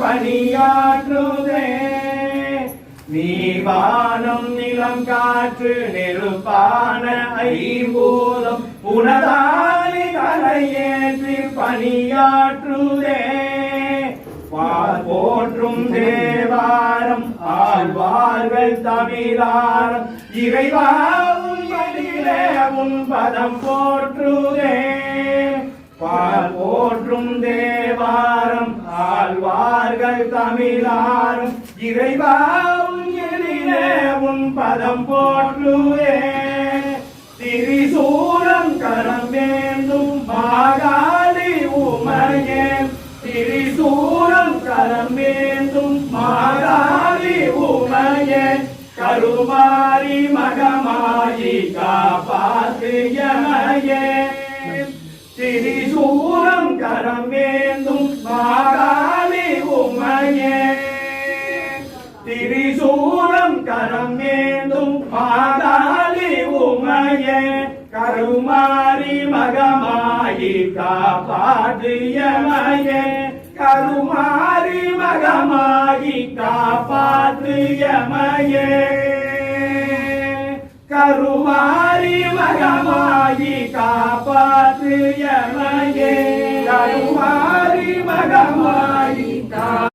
பணியாற்றுதே. நீவானம் நிலம் காற்று நெருப்பான ஐம்பூதம் புனதானி தலையேற்றி பணியாற்றுதே. போற்றும் தேவாரம் ஆழ்வார்கள் தமிழாரம் இறைவாவும் பதிலே உன் பதம் போற்றுதே. போற்றும் தேவாரம் ஆழ்வார்கள் தமிழாரம் இறைவாவும் எழிலே உன் பதம் போற்றுதே. திரிசூலம் கரம் வேந்தும் மாகாளி உமையே. திரிசூலம் கரம் வேந்தும் மாகாளி உமையே. கருமாரி மகமாயி காப்பாற்று எமையே. திரிசூலம் கரம் வேந்தும் மாகாளி உமையே. திரிசூலம் கரம் வேந்தும் மாகாளி உமையே. கருமாரி மகமாயி காப்பாற்று எமையே. கருமாரி மகமாயி காப்பாற்று எமையே. கருமாரி மகமாயி காப்பாற்று எமையே.